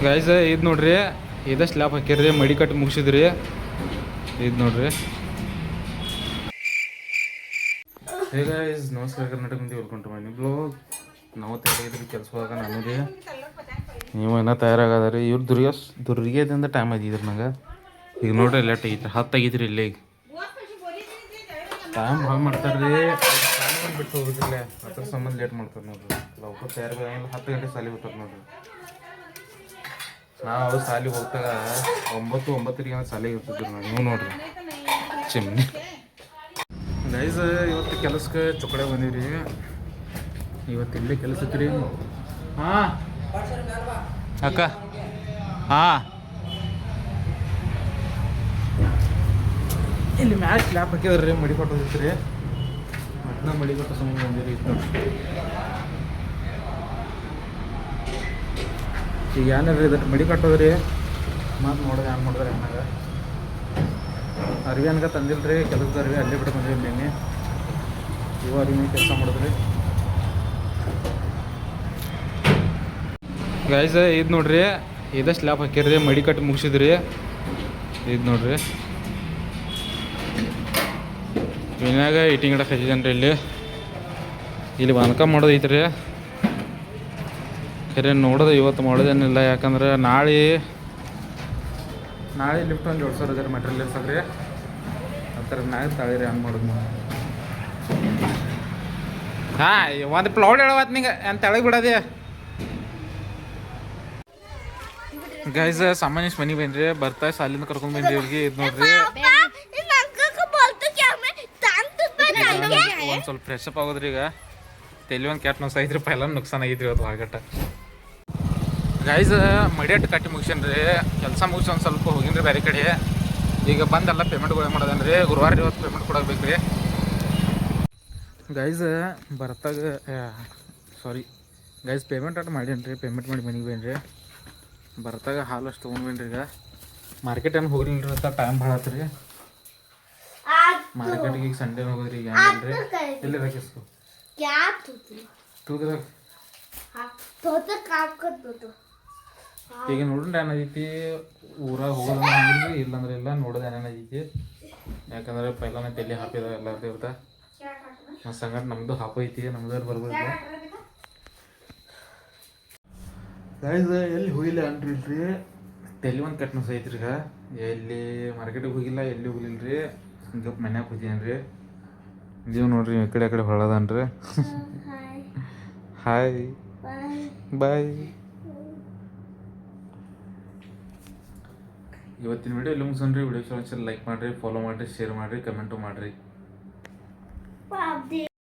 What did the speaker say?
Guys ಇದು ನೋಡ್ರಿ ಇದ ಸ್ಲ್ಯಾಪ್ ಹಾಕ್ಯಾರ್ರಿ ಮಡಿ ಕಟ್ಟಿ ಮುಗಿಸಿದ್ರಿ ಇದು ನೋಡ್ರಿ. ಹೇ ಗೈಸ್ ನಮಸ್ಕಾರ ಕರ್ನಾಟಕ ಮಂದಿ welcome to my new blog. ನಾವು ತಯಾರಾಗಿದ್ರಿ ಕೆಲಸ ಹೋದಾಗ ನಾನು ರೀ ನೀವು ಏನೋ ತಯಾರಾಗದ್ರಿ ಇವ್ರು ದುರ್ಗದಿಂದ ಟೈಮ್ ಆಗಿದ್ರಿ ನಂಗೆ ಈಗ ನೋಡ್ರಿ ಲೇಟ್ ಆಗೈತ್ರಿ 10 ಆಗೈತ್ರಿ ಇಲ್ಲೇ ಈಗ ಟೈಮ್ ಭಾಳ ಮಾಡ್ತಾರೆ ರೀ ಬಿಟ್ಟು ಹೋಗಿದ್ರಲ್ಲ ಅದ್ರ ಸಂಬಂಧ ಲೇಟ್ ಮಾಡ್ತಾರೆ ನೋಡ್ರಿ. ಲೌಕರ್ ತಯಾರು 10 ಗಂಟೆ ಸಾಲಿ ಹೋಗ್ತಾರೆ ನೋಡ್ರಿ. ನಾವು ಸಾಲಿಗೆ ಹೋಗ್ತಾಗ 9:09 ಸಾಲಿಗೆ ಇರ್ತಿದ್ರಿ ನಾವು. ನೀವು ನೋಡ್ರಿ ಚಿಮ್ನಿ ಗೈಸ್ ಇವತ್ತು ಕೆಲಸಕ್ಕೆ ಚೊಕಡೆ ಬಂದೀವಿ. ಇವತ್ತು ಇಲ್ಲೇ ಕೆಲಸ ಐತ್ರಿ. ಹಾಂ ಅಕ್ಕ ಹಾಂ ಇಲ್ಲಿ ಮ್ಯಾಚ್ ಸ್ಲ್ಯಾಪ್ ಹಾಕಿದ್ರಿ ರೀ ಮಡಿ ಕೊಟ್ಟೋದಿತ್ತು ರೀ ಅದನ್ನ ಮಡಿ ಕೊಟ್ಟು ಸಂಬಂಧ ಬಂದಿರಿ ಇತ್ತು. ಈಗ ಏನಿಲ್ಲ ಇದಕ್ಕೆ ಮಡಿ ಕಟ್ಟೋದ್ರಿ ಮತ್ತು ನೋಡಿದ್ರೆ ಏನು ಮಾಡಿದ್ರೆ ಏನಾಗ ಅರ್ವಿ ಅನ್ಕ ತಂದಿಲ್ಲ ರೀ ಕೆಲಸದ ಅರ್ವಿ ಅಲ್ಲೇ ಬಿಟ್ಟು ಬಂದಿರಿ ನಿನ್ನೆ ಇವು ಅರ್ವಿ ಕೆಲಸ ಮಾಡಿದ್ರಿ. ಗೈಸ್ ಇದು ನೋಡ್ರಿ ಇದ ಸ್ಲ್ಯಾಪ್ ಹಾಕ್ಯಾರ್ರಿ ಮಡಿ ಕಟ್ಟಿ ಮುಗಿಸಿದ್ರಿ ಇದು ನೋಡ್ರಿ. ವಿನ್ಯಾಗ ಇಟ್ಟಿಂಗ್ ಗಿಡ ಹಚ್ಚಿದೇನ್ರಿ ಇಲ್ಲಿ ಬಾನ್ಕ ಮಾಡೋದು ಐತ್ರಿ. ಖರೆ ನೋಡೋದು ಇವತ್ತು ಮಾಡೋದೇನಿಲ್ಲ ಯಾಕಂದ್ರೆ ನಾಳೆ ಲಿಫ್ಟ್ ಒಂದು ಜೋಡ್ಸೋರು ಮೆಟೀರಿಯಲ್ ಇರ್ಸಕ್ರಿ ಆ ಥರ ಮ್ಯಾಗ ತಾಳಿರಿ ಹಂಗೆ ಮಾಡೋದು ನಾವು. ಹಾಂ ಒಂದು ಪ್ಲೌಡ್ ಹೇಳವತ್ತು ನಿಂಗೆ ಏನು ತೆಳಗೆ ಬಿಡೋದೆ. ಗೈಸ್ ಸಾಮಾನ್ಯ ಮನೆಗೆ ಬಂದ್ರಿ ಬರ್ತಾ ಸಾಲಿಂದ ಕರ್ಕೊಂಡು ಬಂದ್ರಿ ಇವ್ರಿಗೆ ಇದು ನೋಡ್ರಿ. ಒಂದು ಸ್ವಲ್ಪ ಫ್ರೆಶ್ ಅಪ್ ಆಗೋದ್ರಿ ಈಗ ತೆಲಿ ಒಂದು ಕೆಟ್ಟ ನುಕ್ಸ ಐತ್ರಿ ಪೈಲ ನುಕ್ಸಾನ ಆಗೈತ್ರಿ ಇವತ್ತು ಹೊರಗಟ್ಟ. ಗೈಸ್ ಮಡಿಯಟ್ಟು ಕಟ್ಟಿ ಮುಗಿಸೇನ್ರಿ ಕೆಲಸ ಮುಗಿಸಿ ಒಂದು ಸ್ವಲ್ಪ ಹೋಗಿನ್ರಿ ಬೇರೆ ಕಡೆ. ಈಗ ಬಂದೆಲ್ಲ ಪೇಮೆಂಟ್ಗಳು ಮಾಡೋದನ್ರಿ ಗುರುವಾರ ಇವತ್ತು ಪೇಮೆಂಟ್ ಕೊಡಬೇಕು ರೀ. ಗೈಸ್ ಬರ್ತಾಗ ಸಾರಿ ಗೈಸ್ ಪೇಮೆಂಟ್ ಅಟ್ ಮಾಡೇನ್ರಿ ಪೇಮೆಂಟ್ ಮಾಡಿ ಮನೆಗೆ ಬೇನ್ರಿ ಬರ್ತಾಗ ಹಾಲು ಅಷ್ಟು ತೊಗೊಂಡ್ಬೇನ್ರಿ. ಈಗ ಮಾರ್ಕೆಟ್ ಏನು ಹೋಗ್ಲಿಲ್ಲ ರೀ ಅಂತ ಟೈಮ್ ಭಾಳ ಆತ್ರಿ. ಮಾರ್ಕೆಟಿಗೆ ಈಗ ಸಂಡೇ ಹೋಗೋದ್ರಿ ಈಗ ಏನಿಲ್ರಿ ಎಲ್ಲಿ ರಾಕಿಸ್ತು ತೂದ್ರ ಈಗ ನೋಡ್ರಿ ಏನಾಗೈತಿ ಊರಾಗ ಹೋಗೋದು ಹಂಗಿಲ್ರಿ ಇಲ್ಲಂದ್ರೆ ಇಲ್ಲ ನೋಡೋದು ಏನೇನೈತಿ. ಯಾಕಂದ್ರೆ ಪೈಲಾನ ತಲೆ ಹಾಪಿದ ಎಲ್ಲಾರ್ದು ಇರ್ತ ಮತ್ತು ಸಂಗಟ ನಮ್ಮದು ಹಾಪೈತಿ ನಮ್ದು ಬರ್ಬೋದು. ಗೈಸ್ ಎಲ್ಲಿ ಹೋಗಿಲ್ಲ ಅನ್ರಿ ತಲೆ ಒಂದು ಕೆಟ್ಟ ನುಸ ಐತ್ರಿ. ಈಗ ಎಲ್ಲಿ ಮಾರ್ಕೆಟಿಗೆ ಹೋಗಿಲ್ಲ ಎಲ್ಲಿ ಹೋಗ್ಲಿಲ್ಲ ರೀ ಗಪ್ ಮನ್ಯಾಗ ಕೂತೀನಿ ರೀ. ನೀವು ನೋಡ್ರಿ ಈ ಕಡೆ ಆ ಕಡೆ ಹೊಳದನ್ರಿ. Hi bye. ಇವತ್ತಿನ ವಿಡಿಯೋ ಇಲ್ಲಿ ಮುಗಿಸೋಣ್ರಿ. ವಿಡಿಯೋ ಚಲೋ ಲೈಕ್ ಮಾಡಿರಿ, ಫಾಲೋ ಮಾಡಿರಿ, ಶೇರ್ ಮಾಡಿರಿ, ಕಮೆಂಟು ಮಾಡಿರಿ.